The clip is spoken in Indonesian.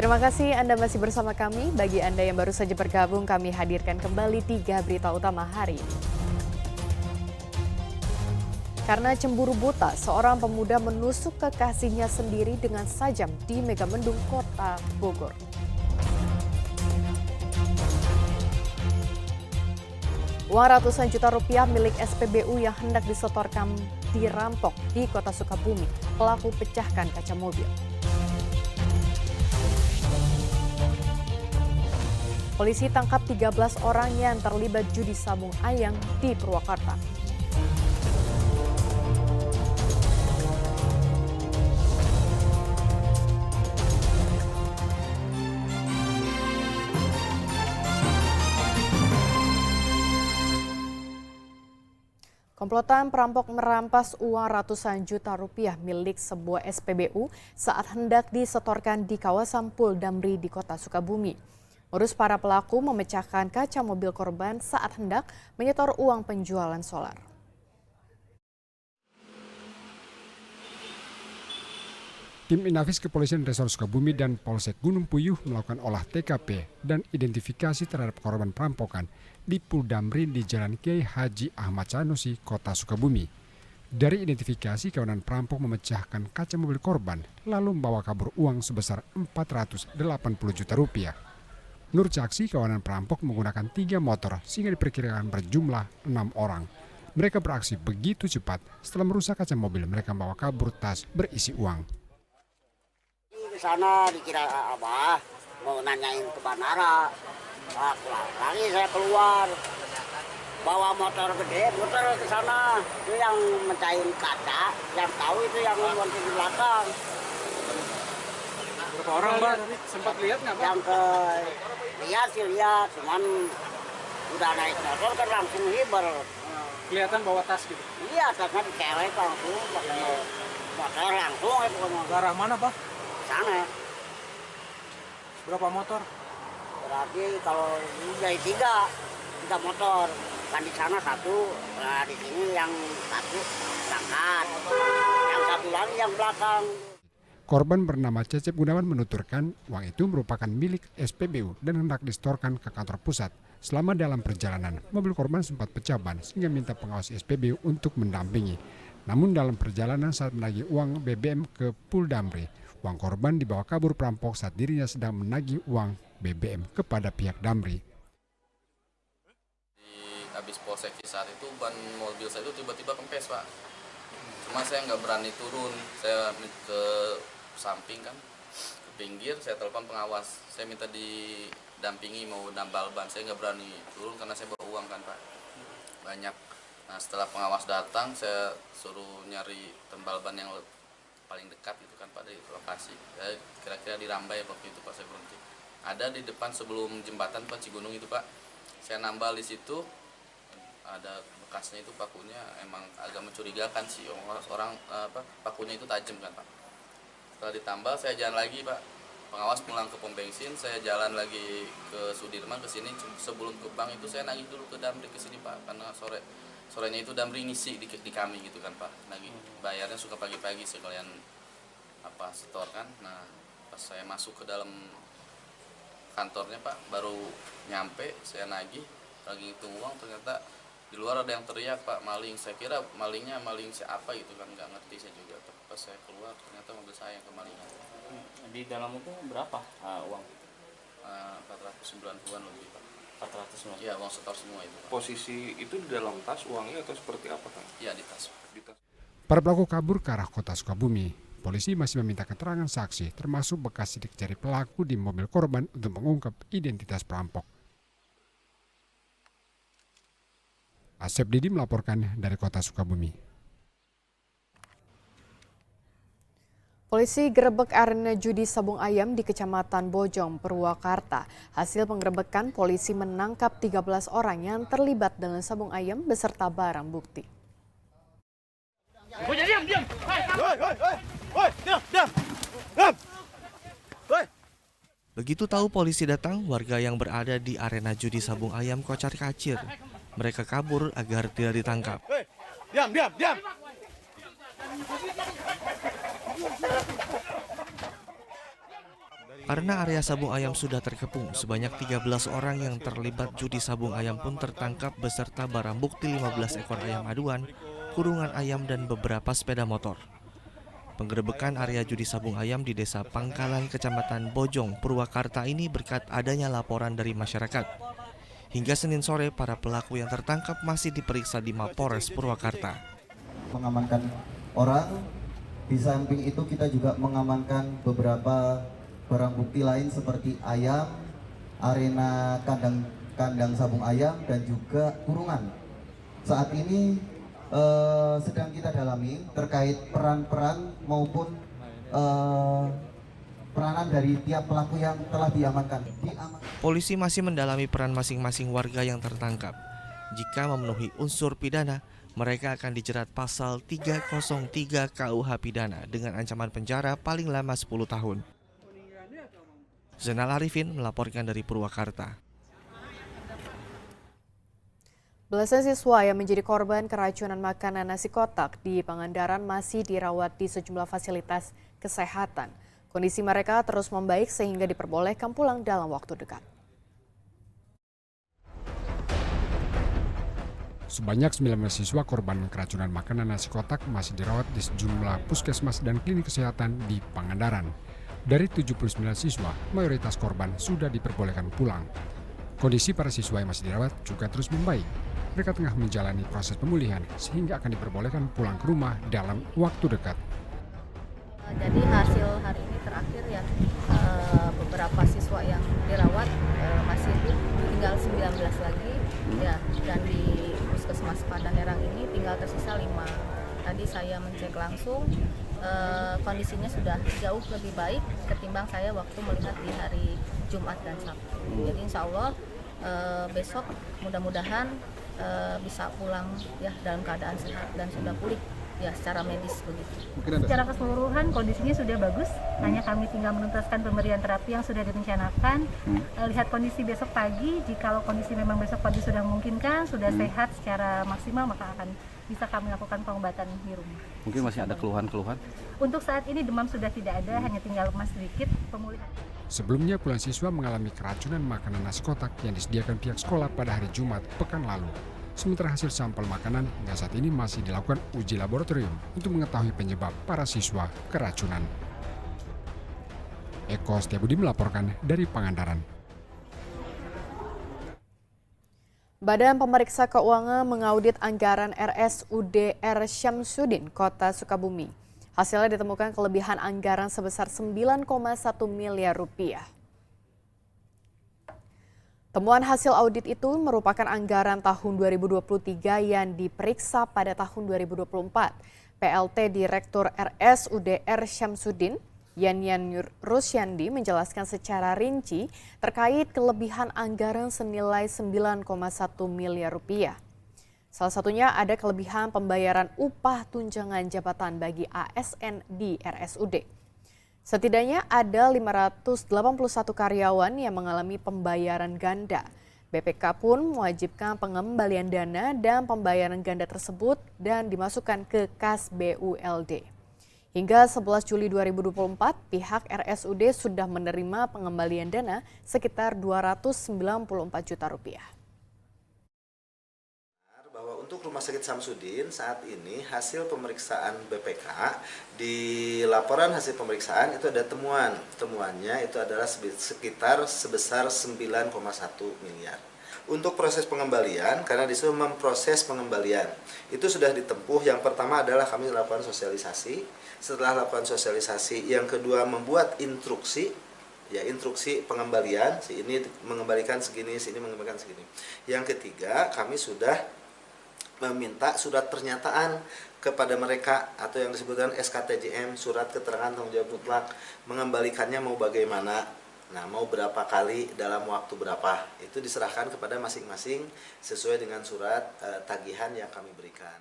Terima kasih Anda masih bersama kami. Bagi Anda yang baru saja bergabung, kami hadirkan kembali 3 berita utama hari ini. Karena cemburu buta, seorang pemuda menusuk kekasihnya sendiri dengan sajam di Megamendung, Kota Bogor. Uang ratusan juta rupiah milik SPBU yang hendak disetorkan dirampok di Kota Sukabumi. Pelaku pecahkan kaca mobil. Polisi tangkap 13 orang yang terlibat judi sabung ayam di Purwakarta. Komplotan perampok merampas uang ratusan juta rupiah milik sebuah SPBU saat hendak disetorkan di kawasan Pul Damri di Kota Sukabumi. Modus para pelaku memecahkan kaca mobil korban saat hendak menyetor uang penjualan solar. Tim Inafis Kepolisian Resor Sukabumi dan Polsek Gunung Puyuh melakukan olah TKP dan identifikasi terhadap korban perampokan di Pul Damri di Jalan Kiai Haji Ahmad Sanusi, Kota Sukabumi. Dari identifikasi, kawanan perampok memecahkan kaca mobil korban lalu membawa kabur uang sebesar 480 juta rupiah. Nur saksi, kawanan perampok menggunakan 3 motor sehingga diperkirakan berjumlah 6 orang. Mereka beraksi begitu cepat, setelah merusak kaca mobil mereka membawa kabur tas berisi uang. Di sana dikira Abah mau nanyain ke bandara. Lagi saya keluar bawa motor gede, muter ke sana. Itu yang mencahin kaca, yang tahu itu yang montir di belakang. Berapa orang, Mbak? Sempat lihat nggak, Pak? Yang ke lihat sih lihat, cuman udah naik motor kan langsung hiber. Kelihatan bawa tas gitu. Iya, tasnya dikerek langsung, pakai motor langsung itu. Ke arah mana, Pak? Sana. Berapa motor? Berarti kalau ini dari tiga motor. Kan di sana 1, nah di sini yang 1 berangkat, yang 1 lagi yang belakang. Korban bernama Cecep Gunawan menuturkan uang itu merupakan milik SPBU dan hendak disetorkan ke kantor pusat. Selama dalam perjalanan, mobil korban sempat pecah ban sehingga minta pengawas SPBU untuk mendampingi. Namun dalam perjalanan saat menagih uang BBM ke Pul Damri, uang korban dibawa kabur perampok saat dirinya sedang menagih uang BBM kepada pihak Damri. Habis polsek saat itu ban mobil saya itu tiba-tiba kempes, Pak. Cuma saya nggak berani turun, saya ke samping kan, ke pinggir, saya telepon pengawas, saya minta didampingi mau nambal ban, saya nggak berani turun karena saya bawa uang kan, Pak, banyak. Nah setelah pengawas datang, saya suruh nyari tembal ban yang paling dekat itu kan, Pak, dari lokasi. Saya kira-kira di Rambai waktu itu, Pak, saya berhenti. Ada di depan sebelum jembatan, Pak, Cigunung itu, Pak. Saya nambal di situ. Ada bekasnya itu, pakunya emang agak mencurigakan sih, orang pakunya itu tajam kan, Pak. Setelah ditambal saya jalan lagi, Pak, pengawas pulang ke pom bensin, saya jalan lagi ke Sudirman ke sini. Sebelum ke bank itu saya nagih dulu ke Damri ke sini, Pak, karena sorenya itu Damri ngisi di kami gitu kan, Pak, nagih. Bayarnya suka pagi-pagi sekalian setor kan. Nah pas saya masuk ke dalam kantornya, Pak, baru nyampe saya nagih lagi ngitung uang, ternyata di luar ada yang teriak, Pak, maling. Saya kira malingnya maling siapa gitu kan, nggak ngerti saya juga. Pas saya keluar ternyata mobil saya yang kemalingan. Di dalam itu berapa uang? 490-an lebih, Pak. 490. Iya, uang setor semua itu, Pak. Posisi itu di dalam tas uangnya atau seperti apa, Kang? Iya, di tas. Para pelaku kabur ke arah Kota Sukabumi. Polisi masih meminta keterangan saksi, termasuk bekas sidik jari pelaku di mobil korban untuk mengungkap identitas perampok. Asep Didi melaporkan dari Kota Sukabumi. Polisi gerebek arena judi sabung ayam di Kecamatan Bojong, Purwakarta. Hasil penggerebekan, polisi menangkap 13 orang yang terlibat dalam sabung ayam beserta barang bukti. Begitu tahu polisi datang, warga yang berada di arena judi sabung ayam kocar-kacir. Mereka kabur agar tidak ditangkap. Diam. Karena area sabung ayam sudah terkepung, sebanyak 13 orang yang terlibat judi sabung ayam pun tertangkap beserta barang bukti 15 ekor ayam aduan, kurungan ayam dan beberapa sepeda motor. Penggerebekan area judi sabung ayam di Desa Pangkalan, Kecamatan Bojong, Purwakarta ini berkat adanya laporan dari masyarakat. Hingga Senin sore, para pelaku yang tertangkap masih diperiksa di Mapolres Purwakarta. Mengamankan orang, di samping itu kita juga mengamankan beberapa barang bukti lain seperti ayam, arena kandang sabung ayam, dan juga kurungan. Saat ini sedang kita dalami terkait peran-peran maupun peranan dari tiap pelaku yang telah diamankan. Polisi masih mendalami peran masing-masing warga yang tertangkap. Jika memenuhi unsur pidana, mereka akan dijerat pasal 303 KUH Pidana dengan ancaman penjara paling lama 10 tahun. Zainal Arifin melaporkan dari Purwakarta. Belasan siswa yang menjadi korban keracunan makanan nasi kotak di Pangandaran masih dirawat di sejumlah fasilitas kesehatan. Kondisi mereka terus membaik sehingga diperbolehkan pulang dalam waktu dekat. Sebanyak 19 siswa korban keracunan makanan nasi kotak masih dirawat di sejumlah puskesmas dan klinik kesehatan di Pangandaran. Dari 79 siswa, mayoritas korban sudah diperbolehkan pulang. Kondisi para siswa yang masih dirawat juga terus membaik. Mereka tengah menjalani proses pemulihan sehingga akan diperbolehkan pulang ke rumah dalam waktu dekat. Jadi hasil hari ini terakhir ya, beberapa siswa yang dirawat masih tinggal 19 lagi ya, dan di Puskesmas Pangandaran ini tinggal tersisa 5. Tadi saya mencek langsung, kondisinya sudah jauh lebih baik ketimbang saya waktu melihat di hari Jumat dan Sabtu. Jadi insya Allah besok mudah-mudahan bisa pulang ya dalam keadaan sehat dan sudah pulih ya secara medis begitu. Secara keseluruhan kondisinya sudah bagus, hanya kami tinggal menuntaskan pemberian terapi yang sudah direncanakan. Lihat kondisi besok pagi, jikalau kondisi memang besok pagi sudah memungkinkan, sudah sehat secara maksimal, maka akan bisa kami lakukan pengobatan di rumah. Mungkin masih ada keluhan-keluhan? Untuk saat ini demam sudah tidak ada, hanya tinggal lemas sedikit, pemulihan. Sebelumnya puluhan siswa mengalami keracunan makanan nasi kotak yang disediakan pihak sekolah pada hari Jumat pekan lalu. Sementara hasil sampel makanan hingga saat ini masih dilakukan uji laboratorium untuk mengetahui penyebab para siswa keracunan. Eko Setiabudi melaporkan dari Pangandaran. Badan Pemeriksa Keuangan mengaudit anggaran RSUD R. Syamsuddin, Kota Sukabumi. Hasilnya ditemukan kelebihan anggaran sebesar 9,1 miliar rupiah. Temuan hasil audit itu merupakan anggaran tahun 2023 yang diperiksa pada tahun 2024. PLT Direktur RSUD R. Syamsuddin, Yanyan Rusyandi, menjelaskan secara rinci terkait kelebihan anggaran senilai 9,1 miliar rupiah. Salah satunya ada kelebihan pembayaran upah tunjangan jabatan bagi ASN di RSUD. Setidaknya ada 581 karyawan yang mengalami pembayaran ganda. BPK pun mewajibkan pengembalian dana dan pembayaran ganda tersebut dan dimasukkan ke kas BULD. Hingga 11 Juli 2024, pihak RSUD sudah menerima pengembalian dana sekitar 294 juta rupiah. Bahwa untuk Rumah Sakit Syamsuddin saat ini hasil pemeriksaan BPK di laporan hasil pemeriksaan itu ada temuan. Temuannya itu adalah sekitar sebesar 9,1 miliar. Untuk proses pengembalian, karena disuruh memproses pengembalian, itu sudah ditempuh. Yang pertama adalah kami lakukan sosialisasi. Setelah lakukan sosialisasi, yang kedua membuat instruksi, ya instruksi pengembalian. Si ini mengembalikan segini, si ini mengembalikan segini. Yang ketiga, kami sudah meminta surat pernyataan kepada mereka atau yang disebutkan SKTJM, surat keterangan tanggung jawab mutlak, mengembalikannya mau bagaimana, nah mau berapa kali dalam waktu berapa, itu diserahkan kepada masing-masing sesuai dengan surat tagihan yang kami berikan.